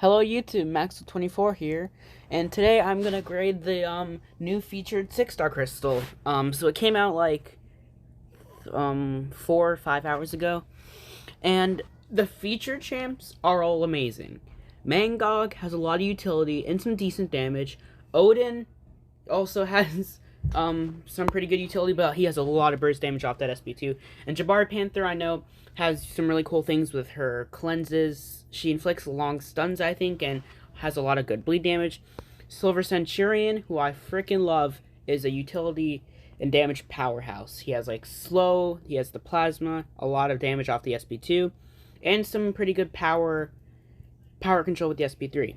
Hello YouTube, Maxwell24 here, and today I'm gonna grade the new featured 6-star crystal. So it came out like 4 or 5 hours ago, and the featured champs are all amazing. Mangog has a lot of utility and some decent damage. Odin also has some pretty good utility, but he has a lot of burst damage off that SP2. And Jabari Panther, I know, has some really cool things with her cleanses. She inflicts long stuns, I think, and has a lot of good bleed damage. Silver Centurion, who I freaking love, is a utility and damage powerhouse. He has like slow, he has the plasma, a lot of damage off the SP2, and some pretty good power control with the SP3.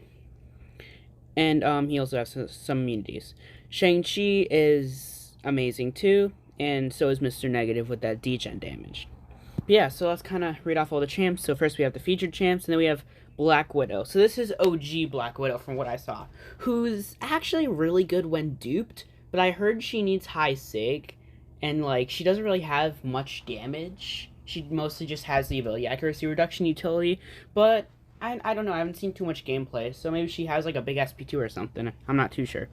And he also has some immunities. Shang-Chi is amazing too, and so is Mr. Negative with that degen damage. But yeah, so let's kind of read off all the champs. So first we have the featured champs, and then we have Black Widow. So this is OG Black Widow from what I saw, who's actually really good when duped, but I heard she needs high sig, and like she doesn't really have much damage. She mostly just has the ability accuracy reduction utility, but I don't know, I haven't seen too much gameplay, so maybe she has like a big SP2 or something. I'm not too sure.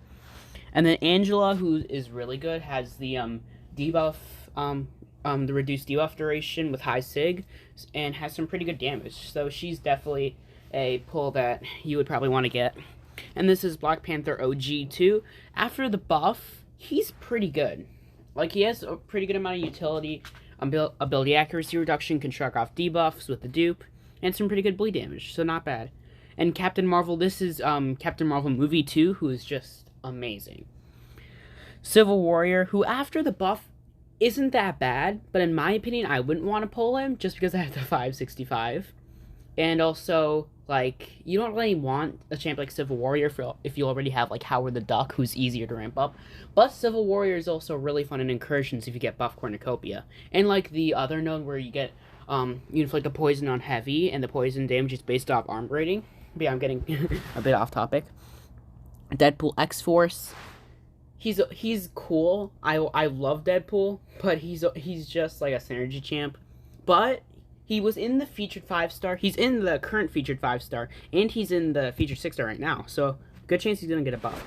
And then Angela, who is really good, has the debuff, the reduced debuff duration with high sig, and has some pretty good damage. So she's definitely a pull that you would probably want to get. And this is Black Panther OG too. After the buff, he's pretty good. Like, he has a pretty good amount of utility, ability accuracy reduction, can shrug off debuffs with the dupe, and some pretty good bleed damage, so not bad. And Captain Marvel, this is Captain Marvel Movie 2, who is just amazing. Civil Warrior, who after the buff isn't that bad, but in my opinion, I wouldn't want to pull him just because I have the 565. And also, like, you don't really want a champ like Civil Warrior if you already have, like, Howard the Duck, who's easier to ramp up. But Civil Warrior is also really fun in incursions if you get buff cornucopia. And, like, the other node where you get, you inflict the poison on heavy, and the poison damage is based off arm rating. But yeah, I'm getting a bit off topic. Deadpool X-Force. He's cool. I love Deadpool, but he's just like a synergy champ. But he was in the featured 5-star. He's in the current featured 5-star, and he's in the featured 6-star right now. So good chance he's gonna get a buff.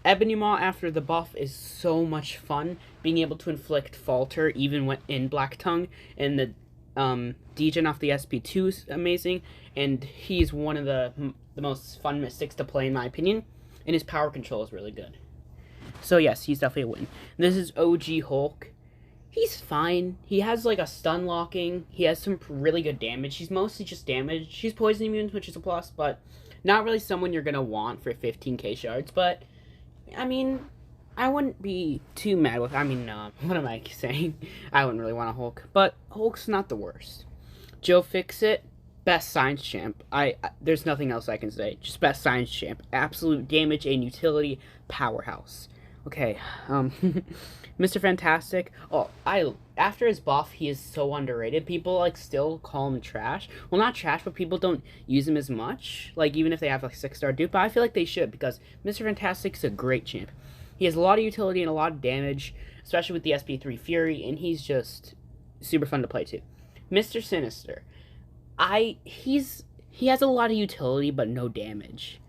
Ebony Maw after the buff is so much fun. Being able to inflict falter even when in Black Tongue, and the degen off the SP2 is amazing. And he's one of the most fun mystics to play in my opinion. And his power control is really good. So yes, he's definitely a win. This is OG Hulk. He's fine. He has like a stun locking. He has some really good damage. He's mostly just damage. He's poison immune, which is a plus, but not really someone you're gonna want for 15k shards. But I mean, I wouldn't be too mad with. I mean, what am I saying? I wouldn't really want a Hulk, but Hulk's not the worst. Joe Fixit, best science champ. There's nothing else I can say. Just best science champ. Absolute damage and utility powerhouse. Okay, Mr. Fantastic. Oh, after his buff, he is so underrated. People like still call him trash. Well, not trash, but people don't use him as much. Like even if they have like 6-star dupe, but I feel like they should because Mr. Fantastic is a great champ. He has a lot of utility and a lot of damage, especially with the SP3 Fury, and he's just super fun to play too. Mr. Sinister. He has a lot of utility, but no damage.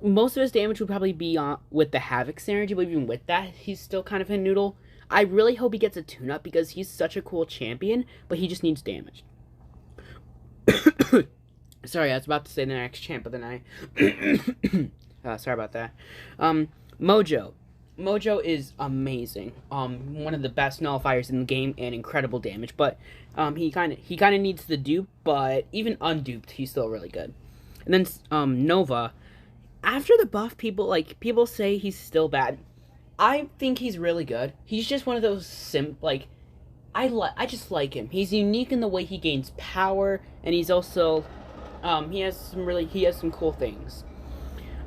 Most of his damage would probably be with the Havoc synergy, but even with that, he's still kind of a noodle. I really hope he gets a tune-up because he's such a cool champion, but he just needs damage. Sorry, I was about to say the next champ, but then sorry about that. Mojo. Mojo is amazing. One of the best nullifiers in the game and incredible damage. But he kind of needs the dupe, but even unduped, he's still really good. And then Nova. After the buff, people say he's still bad. I think he's really good. He's just one of those I just like him. He's unique in the way he gains power, and he's also he has some cool things.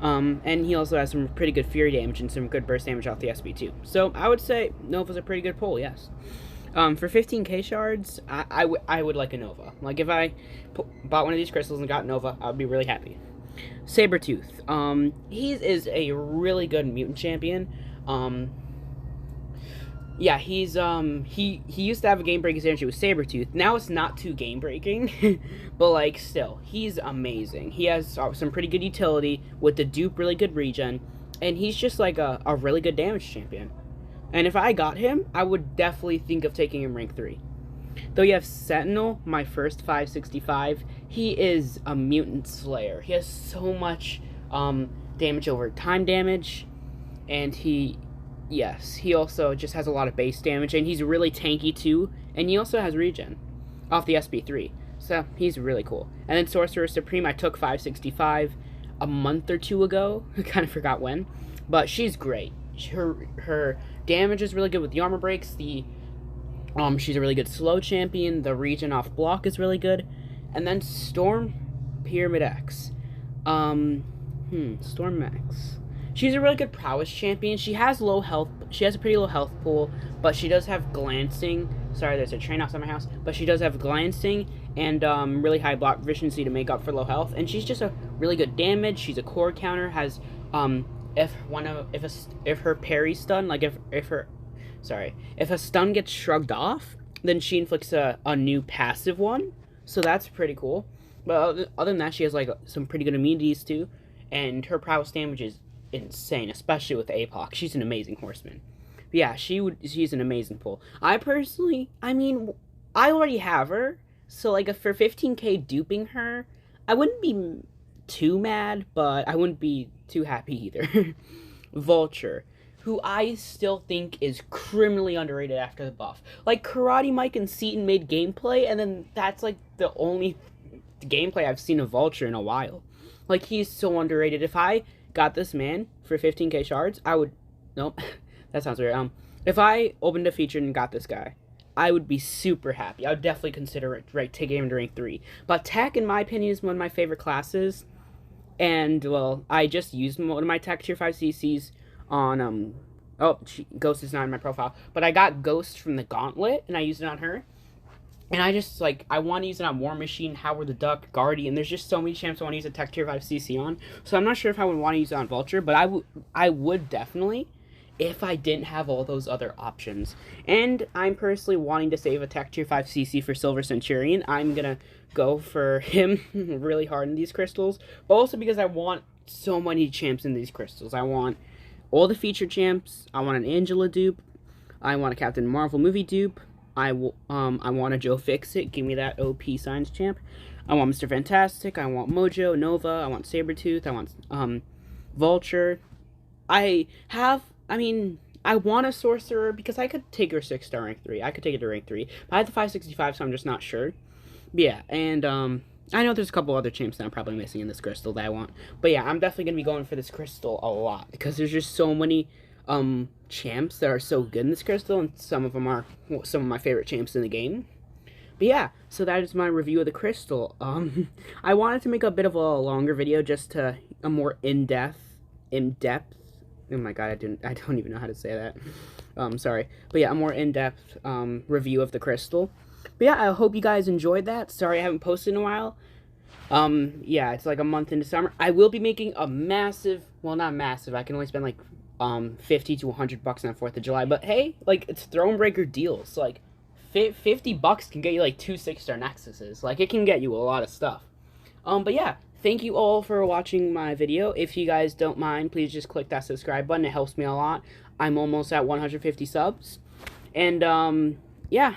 And he also has some pretty good fury damage and some good burst damage off the SP2. So I would say Nova's a pretty good pull, yes. For 15k shards, I would like a Nova. Like if I bought one of these crystals and got Nova, I would be really happy. Sabretooth. He is a really good mutant champion. Yeah, he used to have a game breaking synergy with Sabretooth. Now it's not too game breaking, but like still, he's amazing. He has some pretty good utility with the dupe, really good regen, and he's just like a really good damage champion. And if I got him, I would definitely think of taking him rank 3. Though you have Sentinel, my first 565, he is a mutant slayer. He has so much damage over time damage, and he also just has a lot of base damage, and he's really tanky too, and he also has regen off the SB3, so he's really cool. And then Sorcerer Supreme, I took 565 a month or two ago, I kind of forgot when, but she's great. Her damage is really good with the armor breaks, she's a really good slow champion, the regen off block is really good, and then Storm Pyramid X. Storm X. She's a really good prowess champion. She has low health. She has a pretty low health pool, but she does have glancing. Sorry, there's a train outside my house. But she does have glancing and really high block efficiency to make up for low health. And she's just a really good damage. She's a core counter. Has if her parry stun, like if a stun gets shrugged off, then she inflicts a new passive one. So that's pretty cool. But other than that, she has like some pretty good immunities too, and her prowess damage is insane, especially with APOC. She's an amazing horseman. But yeah, she's an amazing pull. I already have her, so like for 15k duping her, I wouldn't be too mad, but I wouldn't be too happy either. Vulture, who I still think is criminally underrated after the buff. Like, Karate Mike and Seaton made gameplay, and then that's like the only gameplay I've seen of Vulture in a while. Like, he's so underrated. If I got this man for 15k shards, I would... Nope, that sounds weird. If I opened a feature and got this guy, I would be super happy. I would definitely consider it, right, taking him to rank 3. But Tech, in my opinion, is one of my favorite classes. And, well, I just used one of my Tech Tier 5 CCs on, Ghost is not in my profile. But I got Ghost from the Gauntlet, and I used it on her. And I just, like, I want to use it on War Machine, Howard the Duck, Guardian. There's just so many champs I want to use a Tech Tier 5 CC on. So I'm not sure if I would want to use it on Vulture, but I would definitely if I didn't have all those other options. And I'm personally wanting to save a Tech Tier 5 CC for Silver Centurion. I'm going to go for him really hard in these crystals, but also because I want so many champs in these crystals. I want all the featured champs. I want an Angela dupe. I want a Captain Marvel movie dupe. I want a Joe Fixit. Give me that OP Science champ. I want Mr. Fantastic. I want Mojo, Nova. I want Sabretooth. I want Vulture. I want a Sorcerer because I could take her 6-star rank 3. I could take it to rank 3. But I have the 565, so I'm just not sure. But yeah, and I know there's a couple other champs that I'm probably missing in this crystal that I want. But yeah, I'm definitely going to be going for this crystal a lot because there's just so many champs that are so good in this crystal, and some of them are some of my favorite champs in the game. But yeah, so that is my review of the crystal. I wanted to make a bit of a longer video, just to a more in-depth. Oh my god, I don't even know how to say that. Sorry, but yeah, a more in-depth review of the crystal. But yeah, I hope you guys enjoyed that. Sorry I haven't posted in a while. Yeah, it's like a month into summer. I will be making a massive, well, not massive, I can only spend like 50 to 100 bucks on 4th of July, but hey, like, it's Thronebreaker deals. Like, 50 bucks can get you like 2 6-star Nexuses. Like, it can get you a lot of stuff. But yeah, thank you all for watching my video. If you guys don't mind, please just click that subscribe button. It helps me a lot. I'm almost at 150 subs. And yeah,